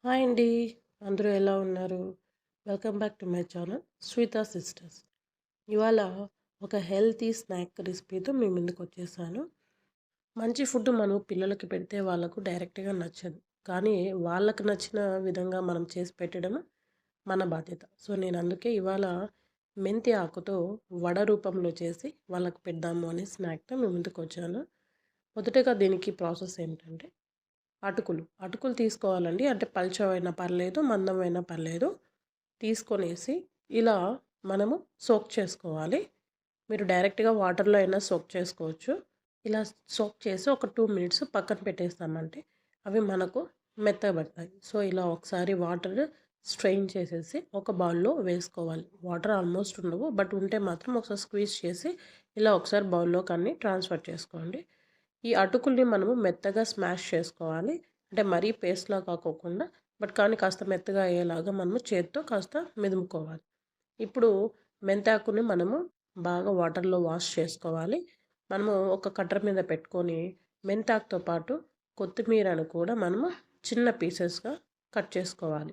Hi అండి. అందరూ ఎలా ఉన్నారు? Welcome back to my channel Shweta sisters. ఇవాళ ఒక హెల్తీ స్నాక్ రెసిపీతో మీ ముందుకొచ్చేసాను. మంచి ఫుడ్ మనం పిల్లలకి పెడితే వాళ్ళకు డైరెక్ట్‌గా నచ్చదు. కానీ వాళ్ళకి నచ్చిన విధంగా మనం చేసి పెట్టడం మన బాధ్యత. సో, నేను అందుకే ఇవాళ మెంతి ఆకుతో వడ రూపంలో చేసి వాళ్ళకి పెడదాము అనే స్నాక్‌తో మీ ముందుకొచ్చాను. మొదటగా దీనికి ప్రాసెస్ ఏంటంటే అటుకులు తీసుకోవాలండి. అంటే పలుచవైనా పర్లేదు, మందమైనా పర్లేదు. తీసుకొనేసి ఇలా మనము సోక్ చేసుకోవాలి. మీరు డైరెక్ట్‌గా వాటర్‌లో అయినా సోక్ చేసుకోవచ్చు. ఇలా సోక్ చేసి ఒక 2 మినిట్స్ పక్కన పెట్టేస్తామంటే అవి మనకు మెత్తబడతాయి. సో, ఇలా ఒకసారి వాటర్ స్ట్రెయిన్ చేసేసి ఒక బౌల్‌లో వేసుకోవాలి. వాటర్ ఆల్మోస్ట్ ఉండవు. బట్ ఉంటే మాత్రం ఒకసారి స్క్వీజ్ చేసి ఇలా ఒకసారి బౌల్‌లోకి అన్నీ ట్రాన్స్‌ఫర్ చేసుకోండి. ఈ అటుకుల్ని మనము మెత్తగా స్మాష్ చేసుకోవాలి. అంటే మరీ పేస్ట్‌లా కాకోకుండా కానీ కాస్త మెత్తగా అయ్యేలాగా మనము చేత్తో కాస్త మెదుముకోవాలి. ఇప్పుడు మెంతాకుని మనము బాగా వాటర్‌లో వాష్ చేసుకోవాలి. మనము ఒక కట్టర్ మీద పెట్టుకొని మెంతాకుతో పాటు కొత్తిమీరను కూడా మనము చిన్న పీసెస్‌గా కట్ చేసుకోవాలి.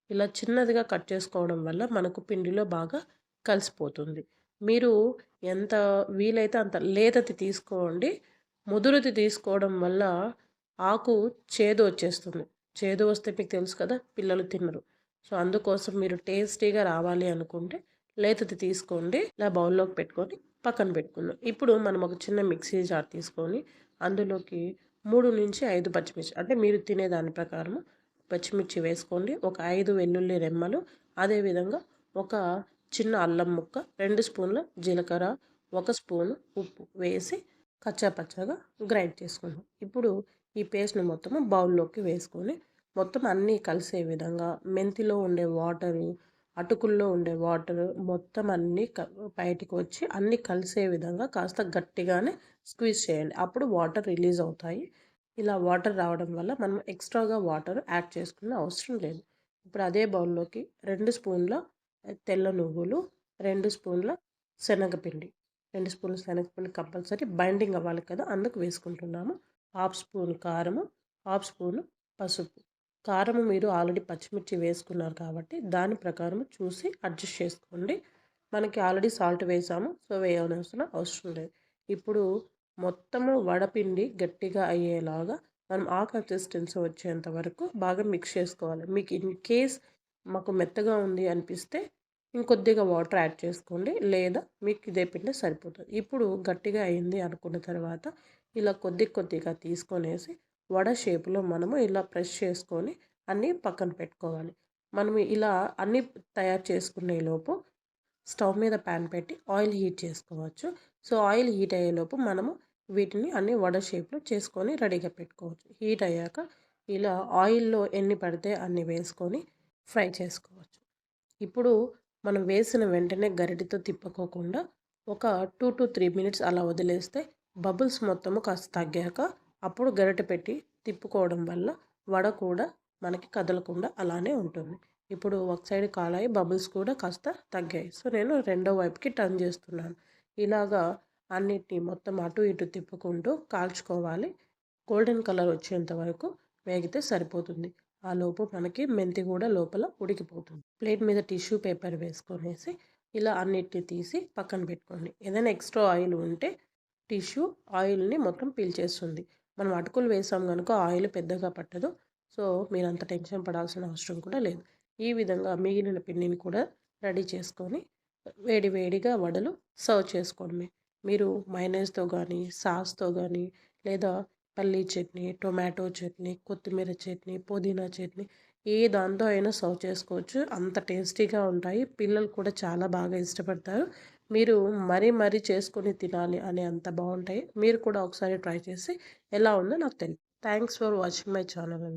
ఇలా చిన్నదిగా కట్ చేసుకోవడం వల్ల మనకు పిండిలో బాగా కలిసిపోతుంది. మీరు ఎంత వీలైతే అంత లేతది తీసుకోండి. ముదురుది తీసుకోవడం వల్ల ఆకు చేదు వచ్చేస్తుంది. చేదు వస్తే మీకు తెలుసు కదా! పిల్లలు తినరు. సో, అందుకోసం మీరు టేస్టీగా రావాలి అనుకుంటే లేతది తీసుకోండి. ఇలా బౌల్‌లోకి పెట్టుకొని పక్కన పెట్టుకుందాం. ఇప్పుడు మనం ఒక చిన్న మిక్సీ జార్ తీసుకొని అందులోకి 3-5 పచ్చిమిర్చి అంటే మీరు తినే దాని ప్రకారం పచ్చిమిర్చి వేసుకోండి. ఒక 5 వెల్లుల్లి రెమ్మలు, అదేవిధంగా ఒక చిన్న అల్లం ముక్క, 2 స్పూన్ల జీలకర్ర, 1 స్పూను ఉప్పు వేసి కచ్చా పచ్చాగా గ్రైండ్ చేసుకుందాం. ఇప్పుడు ఈ పేస్ట్‌ని మొత్తము బౌల్‌లోకి వేసుకొని మొత్తం అన్నీ కలిసే విధంగా మెంతిలో ఉండే వాటరు, అటుకుల్లో ఉండే వాటరు మొత్తం అన్నీ బయటికి వచ్చి అన్నీ కలిసే విధంగా కాస్త గట్టిగానే స్క్వీజ్ చేయండి. అప్పుడు వాటర్ రిలీజ్ అవుతాయి. ఇలా వాటర్ రావడం వల్ల మనం ఎక్స్ట్రాగా వాటర్ యాడ్ చేసుకునే అవసరం లేదు. ఇప్పుడు అదే బౌల్‌లోకి 2 స్పూన్ల తెల్ల నువ్వులు, 2 స్పూన్ల శనగపిండి, 2 స్పూన్ల శనగపిండి కంపల్సరీ బైండింగ్ అవ్వాలి కదా! అందుకు వేసుకుంటున్నాము. హాఫ్ స్పూన్ కారము, హాఫ్ స్పూను పసుపు. కారము మీరు ఆల్రెడీ పచ్చిమిర్చి వేసుకున్నారు కాబట్టి దాని ప్రకారం చూసి అడ్జస్ట్ చేసుకోండి. మనకి ఆల్రెడీ సాల్ట్ వేసాము. సో, వేయవలసిన అవసరం లేదు. ఇప్పుడు మొత్తము వడపిండి గట్టిగా అయ్యేలాగా మనం ఆ కన్సిస్టెన్సీ వచ్చేంత వరకు బాగా మిక్స్ చేసుకోవాలి. మీకు ఇన్ కేస్ మాకు మెత్తగా ఉంది అనిపిస్తే ఇంకొద్దిగా వాటర్ యాడ్ చేసుకోండి. లేదా మీకు ఇదే పిండి సరిపోతుంది. ఇప్పుడు గట్టిగా అయింది అనుకున్న తర్వాత ఇలా కొద్దిగా తీసుకొనేసి వడ షేప్‌లో మనము ఇలా ప్రెస్ చేసుకొని అన్నీ పక్కన పెట్టుకోవాలి. మనం ఇలా అన్నీ తయారు చేసుకునేలోపు స్టవ్ మీద ప్యాన్ పెట్టి ఆయిల్ హీట్ చేసుకోవచ్చు. సో, ఆయిల్ హీట్ అయ్యేలోపు మనము వీటిని అన్ని వడ షేప్‌లో చేసుకొని రెడీగా పెట్టుకోవచ్చు. హీట్ అయ్యాక ఇలా ఆయిల్‌లో ఎన్ని పడితే అన్ని వేసుకొని ఫ్రై చేసుకోవచ్చు. ఇప్పుడు మనం వేసిన వెంటనే గరిటెతో తిప్పుకోకుండా ఒక 2-3 మినిట్స్ అలా వదిలేస్తే బబుల్స్ మొత్తము కాస్త తగ్గాక అప్పుడు గరిటె పెట్టి తిప్పుకోవడం వల్ల వడ కూడా మనకి కదలకుండా అలానే ఉంటుంది. ఇప్పుడు ఒక సైడ్ కాలాయి బబుల్స్ కూడా కాస్త తగ్గాయి. సో, నేను రెండో వైపుకి టర్న్ చేస్తున్నాను. ఇలాగా అన్నిటిని మొత్తం అటు ఇటు తిప్పుకుంటూ కాల్చుకోవాలి. గోల్డెన్ కలర్ వచ్చేంత వరకు వేగితే సరిపోతుంది. ఆ లోపు మనకి మెంతి కూడా లోపల ఉడికిపోతుంది. ప్లేట్ మీద టిష్యూ పేపర్ వేసుకొనేసి ఇలా అన్నిటిని తీసి పక్కన పెట్టుకోండి. ఏదైనా ఎక్స్ట్రా ఆయిల్ ఉంటే టిష్యూ ఆయిల్‌ని మొత్తం పీల్చేస్తుంది. మనం అటుకులు వేసాం గనుక ఆయిల్ పెద్దగా పట్టదు. సో, మీరంత టెన్షన్ పడాల్సిన అవసరం కూడా లేదు. ఈ విధంగా మిగిలిన పిండిని కూడా రెడీ చేసుకొని వేడి వేడిగా వడలు సర్వ్ చేసుకోవడమే. మీరు మయోనైస్‌తో గానీ, సాస్‌తో గానీ లేదా పల్లీ చట్నీ, టొమాటో చట్నీ, కొత్తిమీర చట్నీ, పుదీనా చట్నీ ఏ దాంతో అయినా సర్వ్ చేసుకోవచ్చు. అంత టేస్టీగా ఉంటాయి. పిల్లలు కూడా చాలా బాగా ఇష్టపడతారు. మీరు మరీ చేసుకొని తినాలి అనే అంత బావుంటాయి. మీరు కూడా ఒకసారి ట్రై చేసి ఎలా ఉందో నాకు thanks for watching my channel అండి.